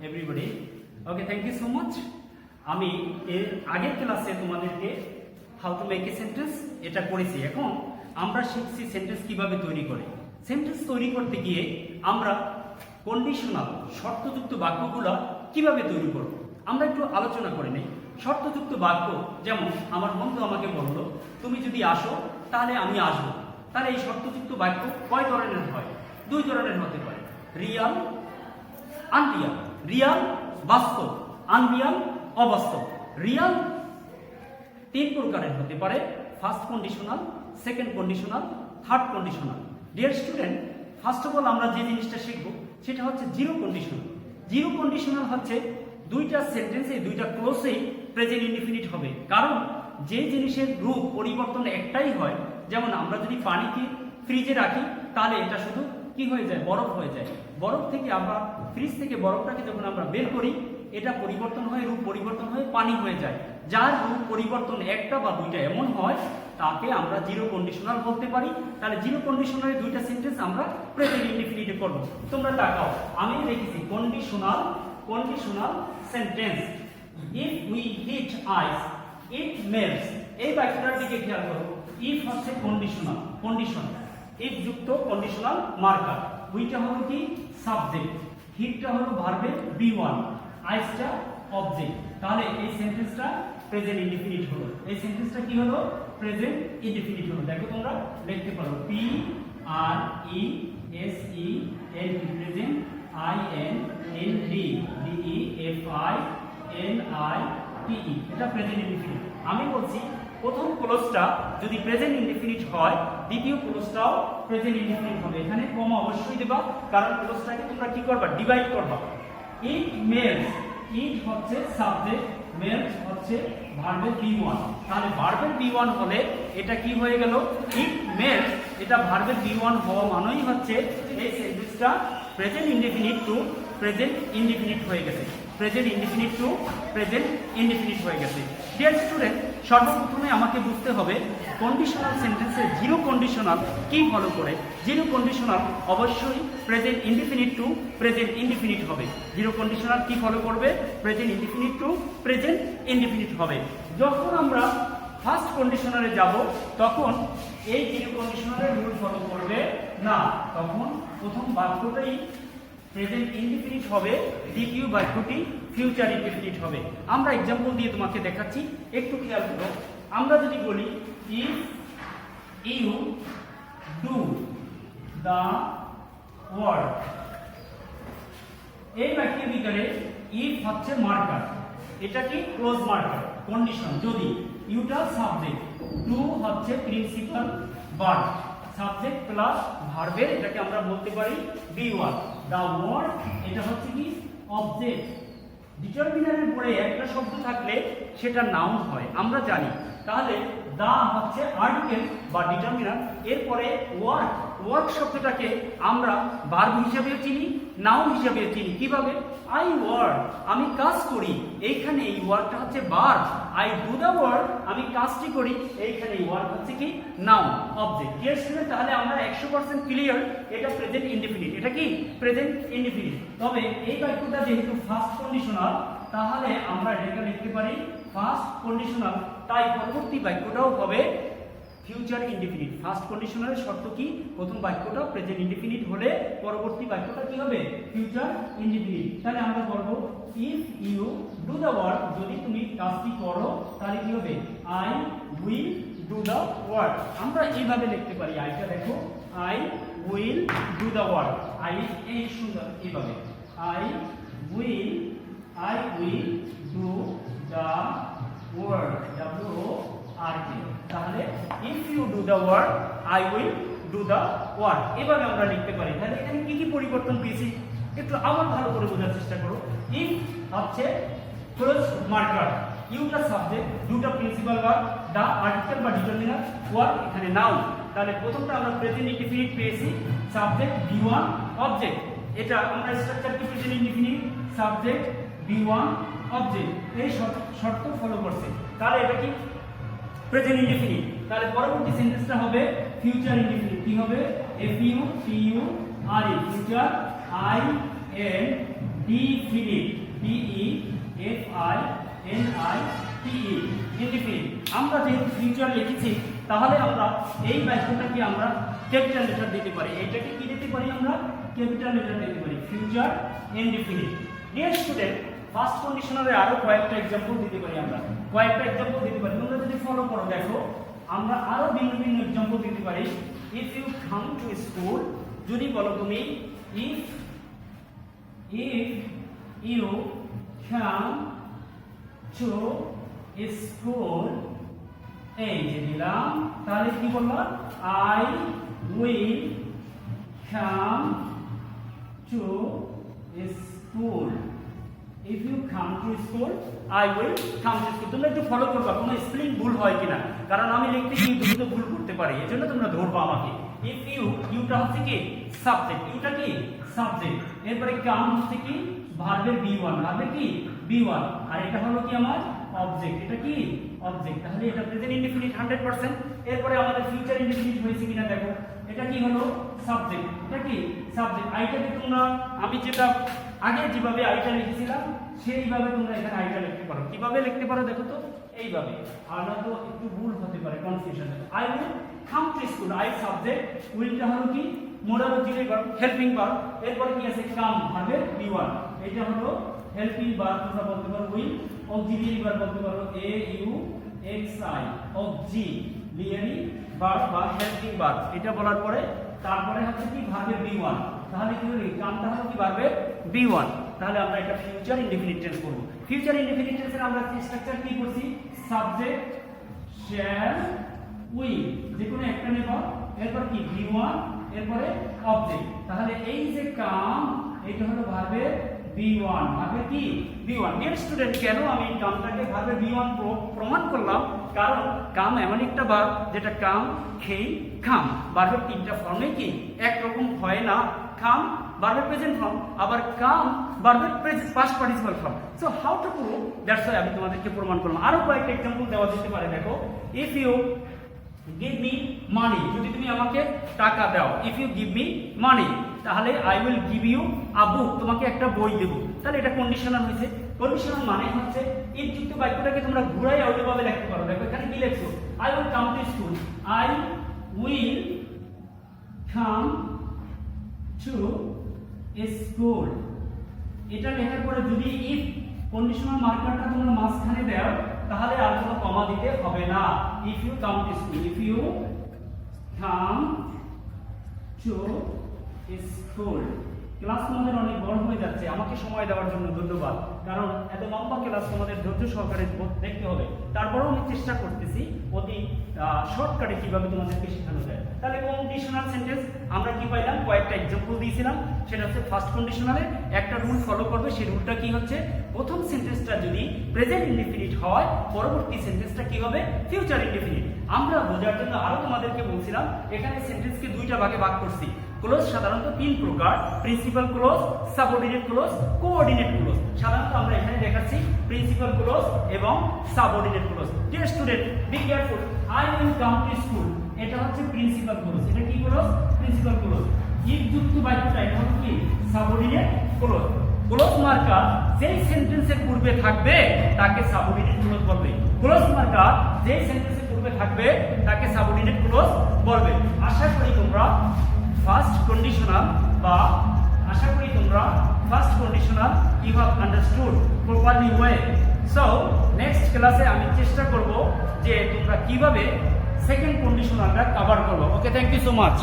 everybody. Okay, thank you so much. আমি এর আগের ক্লাসে তোমাদেরকে how to make a sentence এটা করেছি। এখন আমরা শিখছি সেন্টেন্স কিভাবে তৈরি করে। সেন্টেন্স তৈরি করতে গিয়ে আমরা কন্ডিশনাল শর্তযুক্ত বাক্যগুলো কিভাবে তৈরি করব আমরা একটু আলোচনা করে নেই। শর্তযুক্ত বাক্য যেমন আমার বন্ধু আমাকে বলল তুমি যদি আসো তাহলে আমি আসবো, তাহলে এই শর্তযুক্ত বাক্য কয় ধরনের হয়? দুই ধরনের হতে পারে, রিয়াল, আনরিয়াল। রিয়াল বাস্তব, আনরিয়াল অবাস্তব। রিয়াল তিন প্রকারের হতে পারে, first conditional, second conditional, third conditional. Dear student, first of all আমরা যে জিনিসটা শিখবো সেটা হচ্ছে জিরো কন্ডিশনাল। জিরো কন্ডিশনাল হচ্ছে দুইটা সেন্টেন্সে দুইটা ক্লোজেই প্রেজেন্ট ইনডিফিনিট হবে, কারণ যে জিনিসের রূপ পরিবর্তন একটাই হয়। যেমন আমরা যদি পানিকে ফ্রিজে রাখি তাহলে এটা শুধু কি হয়ে যায়, বরফ হয়ে যায়। বরফ থেকে আমরা ফ্রিজ থেকে বরফটাকে যখন আমরা বের করি এটা পরিবর্তন হয়ে রূপ পরিবর্তন হয়ে পানি হয়ে যায়। যার রূপ পরিবর্তন একটা বা দুইটা এমন হয় তাকে আমরা জিরো কন্ডিশনাল বলতে পারি। তাহলে জিরো কন্ডিশনালের দুইটা সেন্টেন্স আমরা প্রেজেন্ট ইনডিফিনিটে করব। তোমরা তাকাও, আমি লিখেছি conditional sentence. If we hit ice it melts. এই বাক্যটার দিকে খেয়াল করো। ইফ হচ্ছে কন্ডিশনাল, কন্ডিশন, ইফ যুক্ত কন্ডিশনাল মার্কার। উইটা হলো কি সাবজেক্ট, হিটটা হলো ভার্বের বি1, আইসটা অবজেক্ট। তাহলে এই সেন্টেন্সটা প্রেজেন্ট ইনডিফিনিট হলো। এই সেন্টেন্সটা কি হলো? প্রেজেন্ট ইনডিফিনিট হলো। দেখো তোমরা লিখতে পারো P R E S E N T, present, I N N D D E F I N I T E, এটা প্রেজেন্ট ইনডিফিনিট। আমি বলছি প্রথম ক্লোজটা যদি প্রেজেন্ট ইনডিফিনিট হয় দ্বিতীয় ক্লোজটাও প্রেজেন্ট ইনডিফিনিট হবে। এখানে কমা অবশ্যই দেবা, কারণ ক্লোজটাকে তোমরা কি করবা, ডিভাইড করবা। ইট মেল্টস, ইট হচ্ছে সাবজেক্ট, মেল্টস হচ্ছে ভার্বের বি1। তাহলে ভার্বের বি1 হলে এটা কি হয়ে গেল, ইট মেল্টস। এটা ভার্বের বি1 হওয়া মানেই হচ্ছে এই সেন্টেন্সটা present indefinite to present indefinite হয়ে গেছে। Present indefinite to present indefinite হয়ে গেছে। ডিয়ার স্টুডেন্ট, সর্বপ্রথমে আমাকে বুঝতে হবে কন্ডিশনাল সেন্টেন্সে জিরো কন্ডিশনাল কি ফলো করে। জিরো কন্ডিশনাল অবশ্যই present indefinite to present indefinite হবে। জিরো কন্ডিশনাল কি ফলো করবে? Present indefinite to present indefinite হবে। যখন আমরা ফার্স্ট কন্ডিশনালে যাব তখন এই জিরো কন্ডিশনালের রুল ফলো করবে না, তখন প্রথম বাক্যটাই প্রেজেন্ট ইনডিফিনিট হবে, দ্বিতীয় বাক্যটি ফিউচার ইনডিফিনিট হবে। আমরা एग्जांपल দিয়ে তোমাকে দেখাচ্ছি, একটু খেয়াল করো। আমরা যদি বলি if you do the work, এই বাক্যের ভিতরে ইফ হচ্ছে মার্কার, এটা কি ক্লোজ মার্কার, কন্ডিশন। যদি ইউটা সাবজেক্ট, ডু হচ্ছে প্রিন্সিপাল ভার্ব, সাবজেক্ট প্লাস ভার্বের এটাকে আমরা বলতে পারি বি1। দা ওয়ার্ক এটা হচ্ছে কি অবজেক্ট। ডিটারমিনারের পরে একটা শব্দ থাকলে সেটা নাউন হয়, আমরা জানি। তাহলে দা হচ্ছে আর্টিকেল বা ডিটারমিনার, এরপরে ওয়ার্ক, ওয়ার্ক শব্দটাকে আমরা ভার্ব হিসেবে চিনি, নাউন হিসেবে চিনি। কিভাবে? আই ওয়ার্ক, আমি কাজ করি, এইখানে এই ওয়ার্কটা হচ্ছে verb. I do the work, আমি কাজটি করি, এইখানে এই ওয়ার্ক হচ্ছে কি নাউন, অবজেক্ট। ডিয়ার স্টুডেন্ট, তাহলে আমরা 100% ক্লিয়ার এটা প্রেজেন্ট ইনডিফিনিট। এটা কি প্রেজেন্ট ইনডিফিনিট। তবে এই বাক্যটা যেহেতু ফার্স্ট কন্ডিশনাল তাহলে আমরা এটাকে লিখতে পারি ফার্স্ট কন্ডিশনাল, তাই পরবর্তী বাক্যটাও হবে ফিউচার ইনডিফিনিট। ফার্স্ট কন্ডিশনালের শর্ত কি? প্রথম বাক্যটা প্রেজেন্ট ইনডিফিনিট হলে পরবর্তী বাক্যটা কি হবে, ফিউচার ইনডিফিনিট। তাহলে আমরা বলব if you do the work, যদি তুমি কাজটি করো তাহলে কি হবে, I will do the work. আমরা এইভাবে লিখতে পারি, আইটা দেখো, I will do the work. I এই সুন্দর এইভাবে, I will do the work, WORK। তাহলে if you do the work I will do the work, এভাবে আমরা লিখতে পারি। তাহলে এখানে কি কি পরিবর্তন পেয়েছি একটু আবার ভালো করে বোঝার চেষ্টা করো। ইফ হচ্ছে ক্লোজ মার্কার, ইউটা সাবজেক্ট, ডুটা প্রিন্সিপাল ভার্ব, দা আর্টিকেল বা ডিটারমিনার, ওয়ার্ক এখানে নাউন। তাহলে প্রথমটা আমরা প্রেজেন্ট ইনডিফিনিট পেয়েছি, সাবজেক্ট বি1 অবজেক্ট। এটা আমরা স্ট্রাকচার কি প্রেজেন্ট ইনডিফিনিট, সাবজেক্ট বি1 অবজেক্ট, এই শর্ত ফলো করছে। তাহলে এটা কি প্রেজেন্ট ইনডিফিনিট। তাহলে পরবর্তী সেন্টেন্সটা হবে ফিউচার ইনডিফিনিট। কি হবে? FUTURE, future, IND definite, DEFINITE, indefinite. আমরা যেহেতু ফিউচার লিখেছি তাহলে আমরা এই বাক্যটাকে আমরা ক্যাপিটাল লেটার দিতে পারি। এটাকে কি দিতে পারি আমরা? ক্যাপিটাল লেটার দিতে পারি, future indefinite. Dear student, first কন্ডিশনারে আরো কয়েকটা एग्जांपल দিতে পারি আমরা, কয়েকটা एग्जांपल দিতে পারি। তোমরা যদি ফলো করো দেখো আমরা আরো ভিন্ন ভিন্ন एग्जांपल দিতে পারি। If you come to school, যদি বলো তুমি if you come to school, এই যে দিলাম, তাহলে কি বললাম? I will come to school. If you come to school, I will come to school. তোমরা একটু ফলো করবা কোনো স্পেলিং ভুল হয় কিনা, কারণ আমি লিখতে গিয়ে দুটো ভুল করতে পারি, এজন্য তোমরা ধরবা আমাকে। ইফ ইউটা হচ্ছে কি সাবজেক্ট, ইউটা কি সাবজেক্ট, এরপরে কাম হচ্ছে কি ভার্বের B1, ভার্বের কি B1, আর এটা হলো কি আমার অবজেক্ট, এটা কি অবজেক্ট, তাহলে এটা প্রেজেন্ট ইনডিফিনিট 100%। এরপরে আমাদের ফিউচার ইনডিফিনিট হয়েছে কিনা দেখো, এটা কি হলো সাবজেক্ট, এটা কি সাবজেক্ট। আইটাকে তোমরা আমি যেটা আগে যেভাবে আইটা লিখেছিলাম সেইভাবে তোমরা এখানে আইটা লিখতে পারো। কিভাবে লিখতে পারো দেখো তো, এইভাবে, আর না তো একটু ভুল হতে পারে, confusion. I will come to school, I subject, উইলটা হলো কি modal auxiliary verb, helping verb, এরপরে কি আছে কাম ভার্বের B1, এটা হলো হেল্পিং ভার্ব, তোমরা বলতে পারো উইল, অক্সিলারি ভার্ব বলতে পারো AUXI, অক্সিলারি ভার্ব বা হেল্পিং ভার্ব, এটা বলার পরে তারপরে হচ্ছে কি ভার্বের B1, তাহলে কি হলো কামটা হলো কি ভার্বের B1, তাহলে আমরা এটা ফিউচার ইনডিফিনিট টেন্স করব। ফিউচার ইনডিফিনিট টেন্সের আমরা স্ট্রাকচার কি করছি? সাবজেক্ট শ্যাল উইল, যে কোনো একটা নেব, এরপর কি B1, এরপরে অবজেক্ট, তাহলে এই যে কাম এটা হলো ভার্বের B1, ভার্বের কি B1। ডিয়ার স্টুডেন্ট, কেন আমি কামটাকে ভার্বের B1 প্রমাণ করলাম? কারণ কাম এমন একটা ভার্ব যেটা কাম, খেই, খাম, ভার্বের তিনটা ফর্মে কি একরকম হয় না। কাম ভার্বের প্রেজেন্ট ফর্ম, আবার কাম ভার্বের past participle form. So how to prove, that's why আমি তোমাদেরকে প্রমাণ করলাম। আরো কয়েকটা एग्जांपल দেওয়া যেতে পারে। দেখো, if you give me money, যদি তুমি আমাকে টাকা দাও, if you give me money, তাহলে I will give you a book, তোমাকে একটা বই দেব, তাহলে এটা কন্ডিশনাল হয়েছে। কন্ডিশনাল মানে হচ্ছে ইফ যুক্ত বাক্যটাকে তোমরা ঘুরাই অন্যভাবে লিখতে পারো। দেখো এখানে কি লিখছো? I will come to school, I will come to school. এটা লেখার পরে যদি ইফ কন্ডিশনাল মার্কারটা তোমরা মাঝখানে দাও তাহলে আর কোনো কমা দিতে হবে না। If you come to school, if you come to school. Class তোমাদের অনেক বড় হয়ে যাচ্ছে, আমাকে সময় দেওয়ার জন্য ধন্যবাদ, কারণ এত লম্বা ক্লাস তোমাদের ধৈর্য সহকারে দেখতে হবে। তারপরেও আমি চেষ্টা করতেছি অতি শর্টকাটে কিভাবে তোমাদেরকে শেখানো যায়। তাহলে কন্ডিশনাল সেন্টেন্স আমরা কি পাইলাম? কয়েকটা एग्जांपल দিয়েছিলাম, সেটা হচ্ছে ফার্স্ট কন্ডিশনালে একটা রুল ফলো করবে। সেই রুলটা কি হচ্ছে? প্রথম সেন্টেন্সটা যদি প্রেজেন্ট ইনডিফিনিট হয়, পরবর্তী সেন্টেন্সটা কি হবে? Future indefinite. আমরা বোঝার জন্য আরো তোমাদেরকে বলছিলাম, এখানে সেন্টেন্সকে দুইটা ভাগে ভাগ করছি। ক্লোজ সাধারণত তিন প্রকার: principal clause, subordinate clause, coordinate clause. সাধারণত আমরা এখানে দেখাচ্ছি প্রিন্সিপাল ক্লোজ এবং subordinate clause. Dear student, be careful. I will come to school, এটা হচ্ছে প্রিন্সিপাল ক্লোজ। এটা কি ক্লোজ? Principal clause. ইফ যুক্ত বাক্যটা এটা হচ্ছে কি? Subordinate clause. ক্লোজ মার্কার যেই সেন্টেন্সের পূর্বে থাকবে তাকে সাবঅর্ডিনেট ক্লোজ বলবে। ক্লোজ মার্কার যেই সেন্টেন্সের পূর্বে থাকবে তাকে সাবঅর্ডিনেট ক্লোজ বলবে। আশা করি তোমরা first conditional you have understood properly well. So next ক্লাসে আমি চেষ্টা করব যে তোমরা কিভাবে সেকেন্ড কন্ডিশনালটা কভার করবে। ওকে, থ্যাংক ইউ সো মাচ।